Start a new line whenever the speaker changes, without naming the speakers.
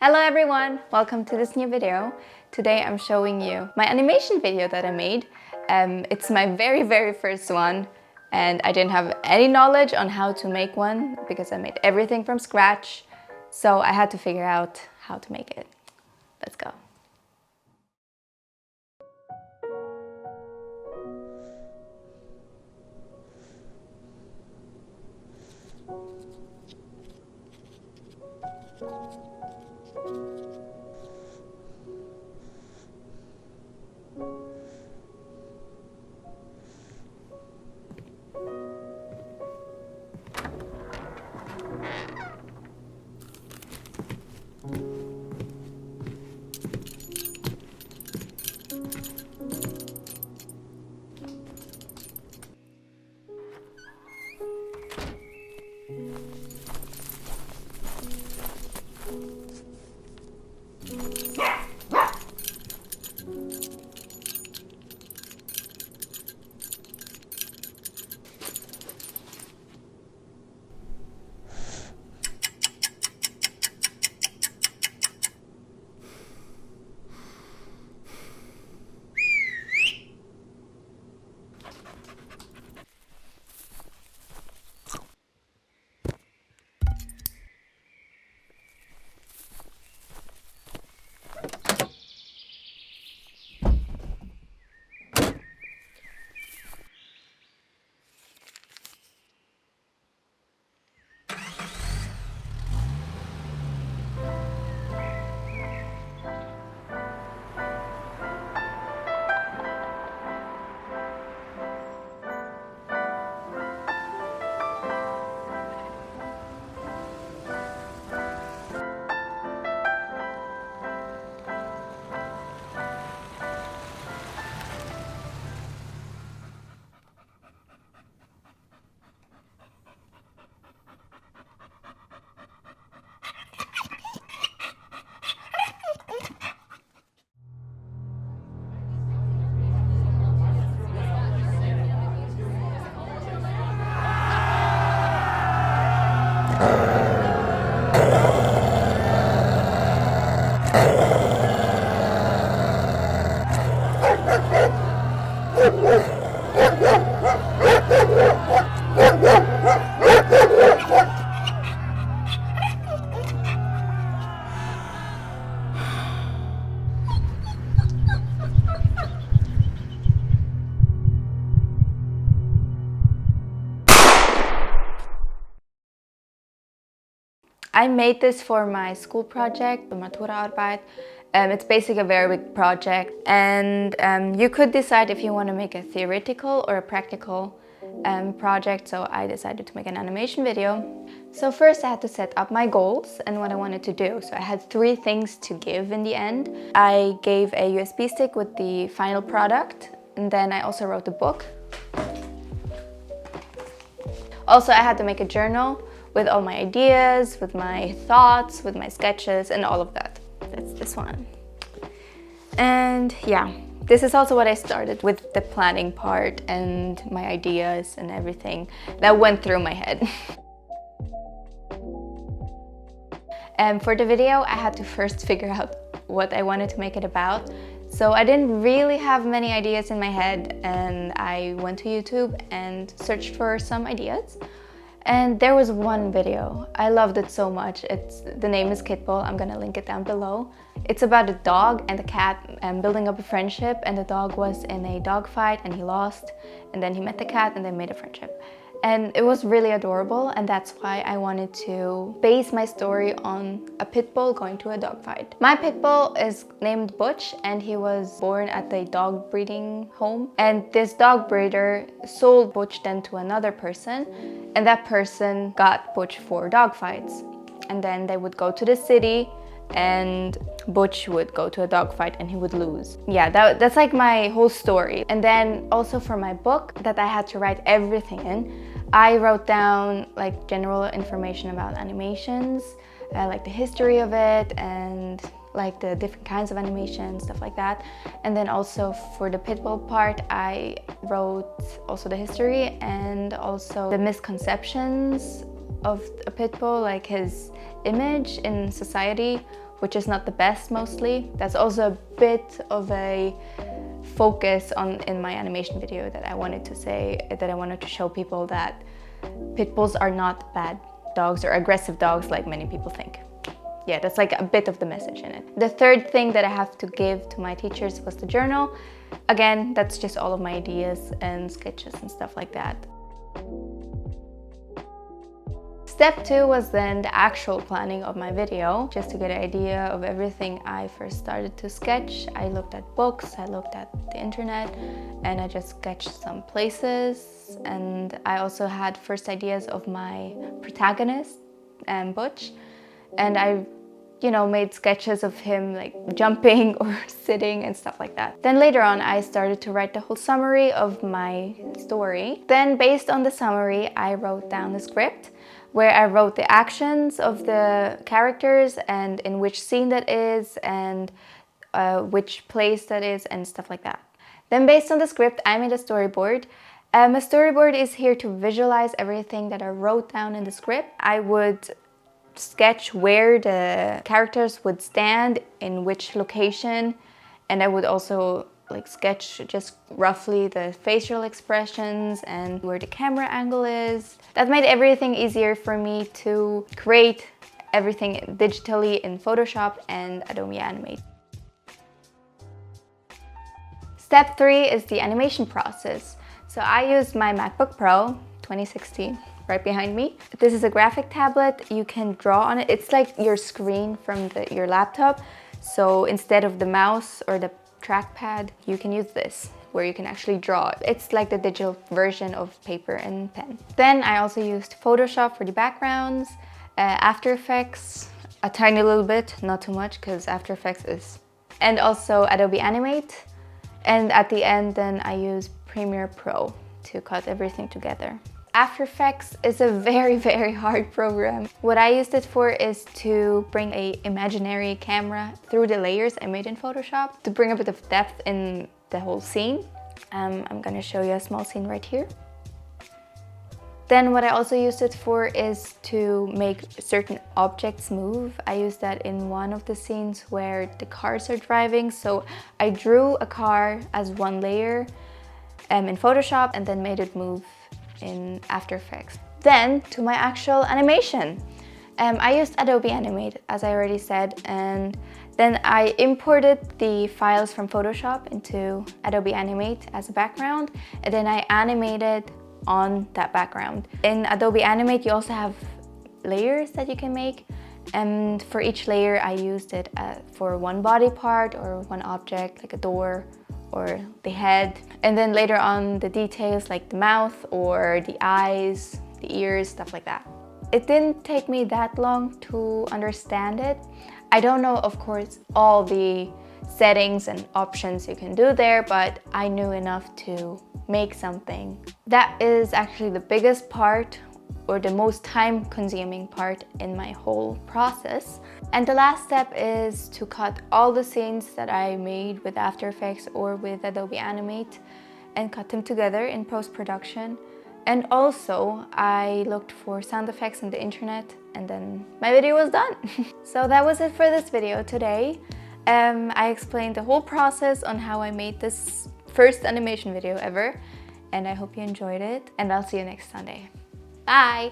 Hello everyone! Welcome to this new video. Today I'm showing you my animation video that I made. It's my very first one and I didn't have any knowledge on how to make one because I made everything from scratch. So I had to figure out how to make it. Let's go. I made this for my school project, the Maturaarbeit. It's basically a very big project and you could decide if you want to make a theoretical or a practical project, so I decided to make an animation video. So first I had to set up my goals and what I wanted to do. So I had 3 things to give in the end. I gave a USB stick with the final product and then I also wrote a book. Also I had to make a journal with all my ideas, with my thoughts, with my sketches and all of that. That's this one. And yeah, this is also what I started with, the planning part and my ideas and everything that went through my head. And for the video, I had to first figure out what I wanted to make it about. So I didn't really have many ideas in my head and I went to YouTube and searched for some ideas. And there was one video. I loved it so much. The name is Kitbull. I'm gonna link it down below. It's about a dog and a cat building up a friendship, and the dog was in a dog fight and he lost, and then he met the cat and they made a friendship. And it was really adorable, and that's why I wanted to base my story on a pit bull going to a dog fight. My pit bull is named Butch and he was born at a dog breeding home. And this dog breeder sold Butch then to another person, and that person got Butch for dog fights. And then they would go to the city and Butch would go to a dog fight and he would lose. Yeah, that's like my whole story. And then also for my book that I had to write everything in, I wrote down like general information about animations, like the history of it and like the different kinds of animation, stuff like that. And then also for the Pitbull part, I wrote also the history and also the misconceptions of a Pitbull, like his image in society which is not the best mostly. That's also a bit of a focus in my animation video that I wanted to say, that I wanted to show people that pit bulls are not bad dogs or aggressive dogs like many people think. Yeah, that's like a bit of the message in it. The third thing that I have to give to my teachers was the journal. Again, that's just all of my ideas and sketches and stuff like that. Step 2 was then the actual planning of my video. Just to get an idea of everything, I first started to sketch. I looked at books, I looked at the internet, and I just sketched some places. And I also had first ideas of my protagonist, Butch. And I, made sketches of him like jumping or sitting and stuff like that. Then later on, I started to write the whole summary of my story. Then based on the summary, I wrote down the script, where I wrote the actions of the characters and in which scene that is and which place that is and stuff like that. Then based on the script, I made a storyboard. A storyboard is here to visualize everything that I wrote down in the script. I would sketch where the characters would stand, in which location, and I would also sketch just roughly the facial expressions and where the camera angle is. That made everything easier for me to create everything digitally in Photoshop and Adobe Animate. Step 3 is the animation process. So I used my MacBook Pro 2016 right behind me. This is a graphic tablet. You can draw on it. It's like your screen from your laptop. So instead of the mouse or the trackpad, you can use this, where you can actually draw. It's like the digital version of paper and pen. Then I also used Photoshop for the backgrounds, After Effects, a tiny little bit, not too much, because After Effects is... and also Adobe Animate. And at the end, then I use Premiere Pro to cut everything together. After Effects is a very, very hard program. What I used it for is to bring an imaginary camera through the layers I made in Photoshop to bring a bit of depth in the whole scene. I'm gonna show you a small scene right here. Then what I also used it for is to make certain objects move. I used that in one of the scenes where the cars are driving. So I drew a car as one layer in Photoshop and then made it move in After Effects. Then to my actual animation. I used Adobe Animate, as I already said, and then I imported the files from Photoshop into Adobe Animate as a background, and then I animated on that background. In Adobe Animate, you also have layers that you can make, and for each layer I used it for one body part or one object, like a door or the head, and then later on the details like the mouth or the eyes, the ears, stuff like that. It didn't take me that long to understand it. I don't know, of course, all the settings and options you can do there, but I knew enough to make something. That is actually the biggest part, or the most time-consuming part in my whole process. And the last step is to cut all the scenes that I made with After Effects or with Adobe Animate and cut them together in post-production. And also, I looked for sound effects on the internet, and then my video was done. So that was it for this video today. I explained the whole process on how I made this first animation video ever, and I hope you enjoyed it, and I'll see you next Sunday. Bye!